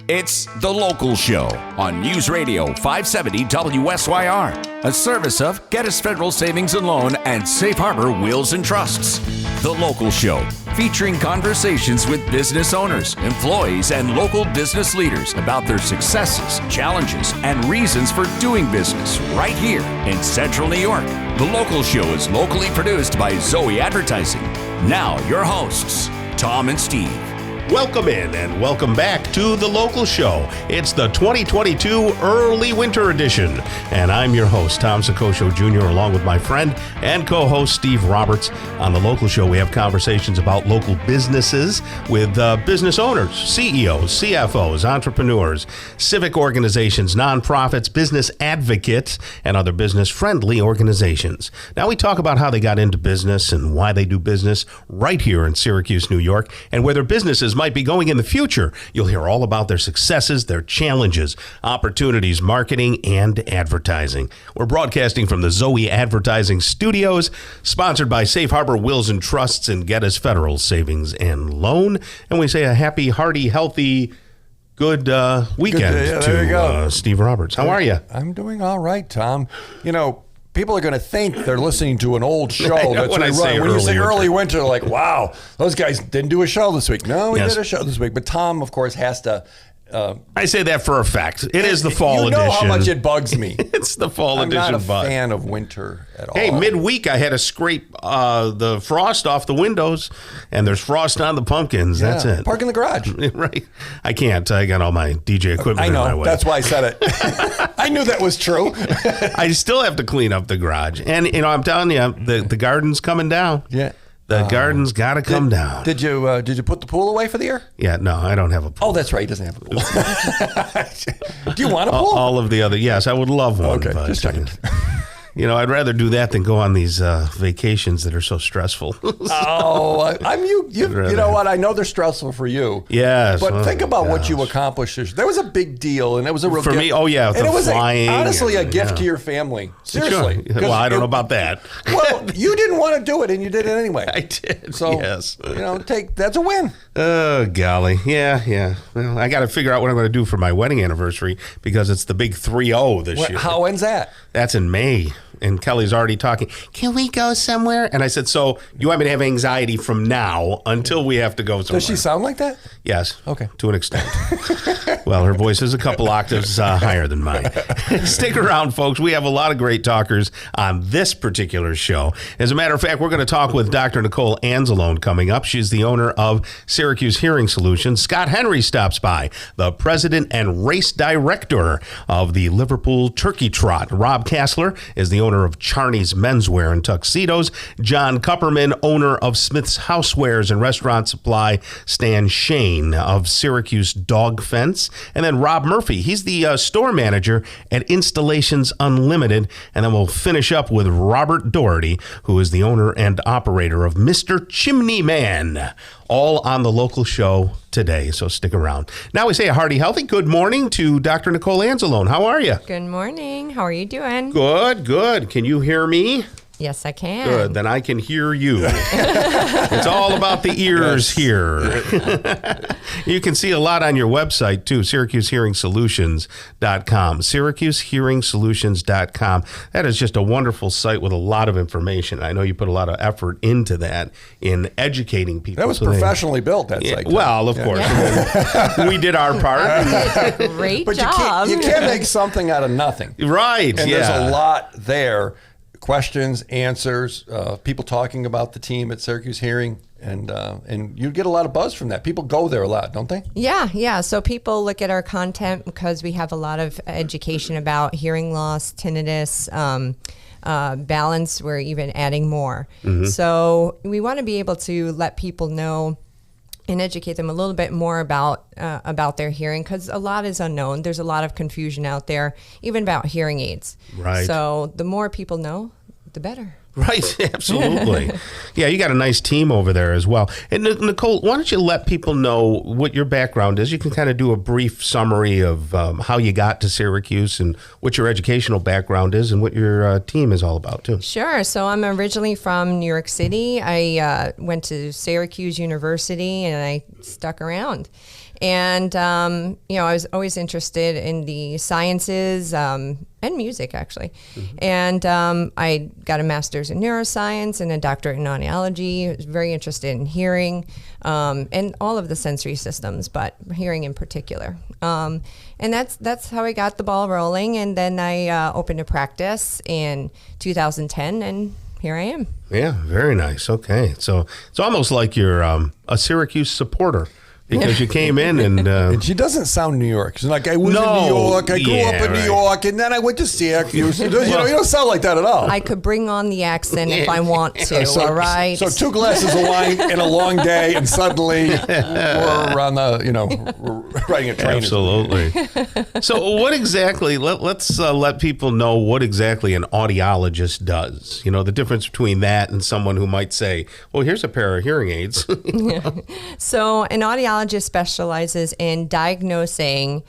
It's The Local Show on News Radio 570 WSYR, a service of Geddes Federal Savings and Loan and Safe Harbor Wills and Trusts. The Local Show, featuring conversations with business owners, employees, and local business leaders about their successes, challenges, and reasons for doing business right here in Central New York. The Local Show is locally produced by Zoe Advertising. Now, your hosts, Tom and Steve. Welcome in and welcome back to The Local Show. It's the 2022 Early Winter Edition, and I'm your host, Tom Soccocio Jr., along with my friend and co-host, Steve Roberts. On The Local Show, we have conversations about local businesses with business owners, CEOs, CFOs, entrepreneurs, civic organizations, nonprofits, business advocates, and other business-friendly organizations. Now, we talk about how they got into business and why they do business right here in Syracuse, New York, and where their businesses might be going in the future. You'll hear all about their successes, their challenges, opportunities, marketing, and advertising. We're broadcasting from the Zoe Advertising Studios, sponsored by Safe Harbor Wills and Trusts and Geddes Federal Savings and Loan. And we say a happy, hearty, healthy, good weekend to Steve Roberts. How are you? I'm doing all right, Tom. You know, people are going to think they're listening to an old show. That's when you say early winter, like, wow, those guys didn't do a show this week. No, we did a show this week. But Tom, of course, has to. I say that for a fact. It is the fall edition. You know how much it bugs me. It's the fall edition. I'm not a fan of winter at all. Hey, midweek I had to scrape the frost off the windows, and there's frost on the pumpkins. Yeah. That's it. Park in the garage. Right. I can't. I got all my DJ equipment in my way. That's why I said it. I knew that was true. I still have to clean up the garage. And, you know, I'm telling you, the garden's coming down. Yeah. The garden's got to come down. Did you put the pool away for the year? Yeah, no, I don't have a pool. Oh, that's right. He doesn't have a pool. Do you want a pool? All of the other, yes, I would love one. Okay, but, just checking. You know, I'd rather do that than go on these vacations that are so stressful. You know what? I know they're stressful for you. Yes. But think about what you accomplished. There was a big deal, and it was a real for gift. me. Oh yeah, and it was flying. Honestly, a gift to your family. Seriously. Sure. Well, I don't know about that. Well, you didn't want to do it, and you did it anyway. I did. So yes. You know, that's a win. Oh golly, yeah. Well, I got to figure out what I'm going to do for my wedding anniversary because it's the big 3-0 this year. When's that? That's in May. And Kelly's already talking, can we go somewhere? And I said, so you want me to have anxiety from now until we have to go somewhere? Does she sound like that? Yes. Okay. To an extent. Well, her voice is a couple octaves higher than mine. Stick around, folks. We have a lot of great talkers on this particular show. As a matter of fact, we're going to talk with Dr. Nicole Anzalone coming up. She's the owner of Syracuse Hearing Solutions. Scott Henry stops by, the president and race director of the Liverpool Turkey Trot. Rob Kassler is the owner of Charney's Menswear and Tuxedos. John Kupperman, owner of Smith's Housewares and Restaurant Supply. Stan Shane of Syracuse Dog Fence. And then Rob Murphy. He's the store manager at Installations Unlimited. And then we'll finish up with Robert Doherty, who is the owner and operator of Mr. Chimney Man. All on The Local Show today, so stick around. Now we say a hearty, healthy good morning to Dr. Nicole Anzalone. How are you? Good morning. How are you doing? Good. Can you hear me? Yes, I can. Good, then I can hear you. It's all about the ears here. You can see a lot on your website, too, SyracuseHearingSolutions.com. SyracuseHearingSolutions.com. That is just a wonderful site with a lot of information. I know you put a lot of effort into that in educating people. That was professionally built, that site. Well, of course. Yeah. We did our part. Great but job. You can't make something out of nothing. Right, and there's a lot there. Questions, answers, people talking about the team at Syracuse Hearing, and you get a lot of buzz from that. People go there a lot, don't they? Yeah. So people look at our content because we have a lot of education about hearing loss, tinnitus, balance. We're even adding more. Mm-hmm. So we want to be able to let people know and educate them a little bit more about their hearing, because a lot is unknown. There's a lot of confusion out there, even about hearing aids. Right. So the more people know, the better. Right, absolutely. Yeah, you got a nice team over there as well. And Nicole, why don't you let people know what your background is? You can kind of do a brief summary of how you got to Syracuse and what your educational background is and what your team is all about, too. Sure. So I'm originally from New York City. I went to Syracuse University and I stuck around. And, I was always interested in the sciences and music, actually. And I got a master's in neuroscience and a doctorate in audiology. I was very interested in hearing and all of the sensory systems, but hearing in particular. And that's how I got the ball rolling. And then I opened a practice in 2010, and here I am. Yeah, very nice. Okay. So it's almost like you're a Syracuse supporter. Because you came in and she doesn't sound New York. She's like, I was in New York. I grew up in New York, and then I went to Syracuse. You don't sound like that at all. I could bring on the accent if I want to. All right. So 2 glasses of wine in a long day, and suddenly we're on we're riding a train. Absolutely. So what exactly? Let's let people know what exactly an audiologist does. The difference between that and someone who might say, "Well, here's a pair of hearing aids." So an audiologist specializes in diagnosing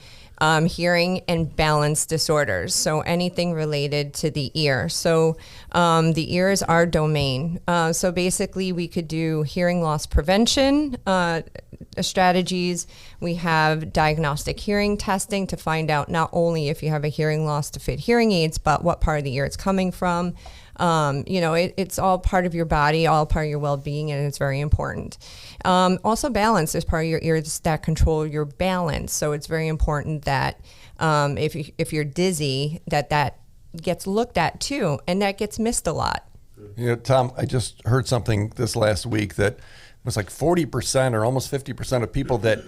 hearing and balance disorders, so anything related to the ear. So the ear is our domain. So basically we could do hearing loss prevention strategies. We have diagnostic hearing testing to find out not only if you have a hearing loss to fit hearing aids, but what part of the ear it's coming from. It's all part of your body, all part of your well-being, and it's very important. Also, balance is part of your ears that control your balance. So it's very important that if you're dizzy, that gets looked at too, and that gets missed a lot. Tom, I just heard something this last week that was like 40% or almost 50% of people that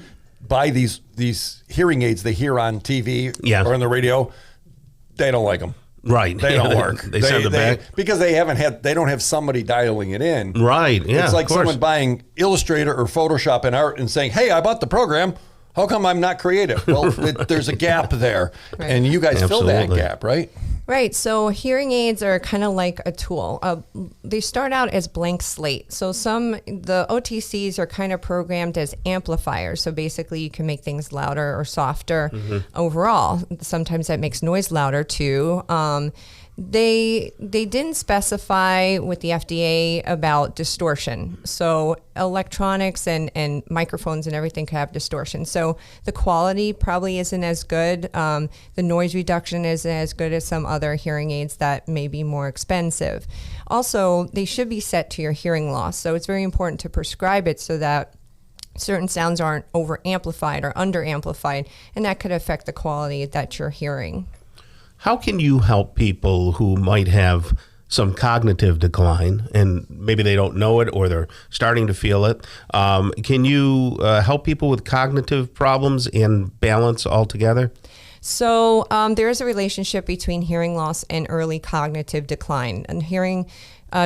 buy these hearing aids they hear on TV or on the radio, they don't like them. Right. They don't work. They send it back. Because they don't have somebody dialing it in. Right. Yeah. It's like someone buying Illustrator or Photoshop and art and saying, "Hey, I bought the program. How come I'm not creative?" Well, there's a gap there. Right. And you guys fill that gap, right? Right. So hearing aids are kind of like a tool. They start out as blank slate. So the OTCs are kind of programmed as amplifiers. So basically you can make things louder or softer overall. Sometimes that makes noise louder too. They didn't specify with the FDA about distortion. So electronics and microphones and everything can have distortion. So the quality probably isn't as good. The noise reduction isn't as good as some other hearing aids that may be more expensive. Also, they should be set to your hearing loss. So it's very important to prescribe it so that certain sounds aren't over amplified or under amplified, and that could affect the quality that you're hearing. How can you help people who might have some cognitive decline and maybe they don't know it or they're starting to feel it? Can you help people with cognitive problems and balance altogether? So there is a relationship between hearing loss and early cognitive decline. And hearing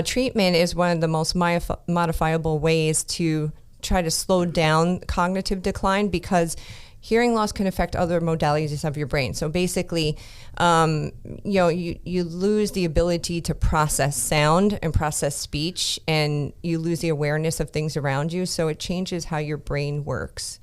treatment is one of the most modifiable ways to try to slow down cognitive decline, because hearing loss can affect other modalities of your brain. So basically, you lose the ability to process sound and process speech, and you lose the awareness of things around you. So it changes how your brain works.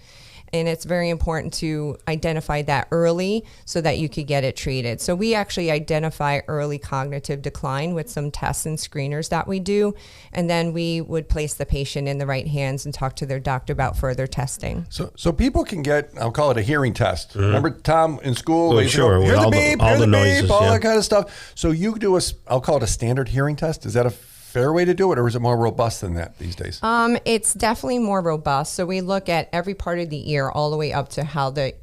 And it's very important to identify that early so that you could get it treated. So we actually identify early cognitive decline with some tests and screeners that we do. And then we would place the patient in the right hands and talk to their doctor about further testing. So people can get, I'll call it a hearing test. Remember, Tom, in school? Well, sure. Here's the beep, here's the noises, beep, all that kind of stuff. So you do I'll call it a standard hearing test. Is that a fair way to do it, or is it more robust than that these days? It's definitely more robust. So we look at every part of the ear all the way up to how the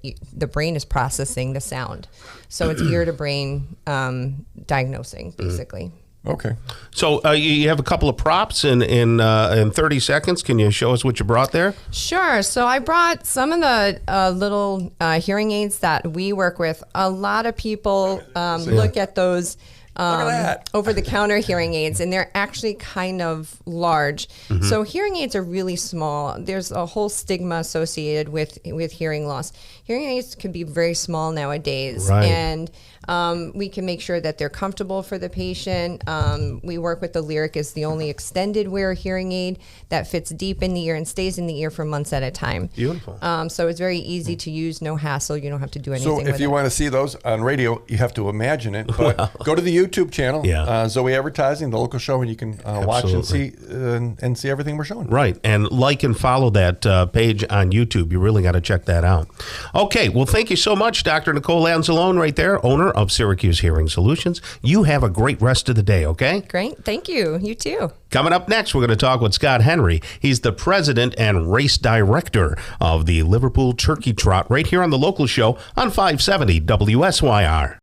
brain is processing the sound. So it's ear to brain diagnosing, basically. Okay. So you have a couple of props in 30 seconds. Can you show us what you brought there? Sure. So I brought some of the little hearing aids that we work with. A lot of people look at those over-the-counter hearing aids, and they're actually kind of large. So hearing aids are really small. There's a whole stigma associated with hearing loss. Hearing aids can be very small nowadays, and we can make sure that they're comfortable for the patient. We work with the Lyric as the only extended wear hearing aid that fits deep in the ear and stays in the ear for months at a time. Beautiful. So it's very easy to use, no hassle. You don't have to do anything. So if you want to see those on radio, you have to imagine it. But go to the YouTube channel, Zoe Advertising, the local show, and you can watch and see everything we're showing. Right, and like and follow that page on YouTube. You really got to check that out. Okay, well, thank you so much, Dr. Nicole Anzalone, right there, owner of Syracuse Hearing Solutions. You have a great rest of the day, okay? Great, thank you. You too. Coming up next, we're going to talk with Scott Henry. He's the president and race director of the Liverpool Turkey Trot right here on the local show on 570 WSYR.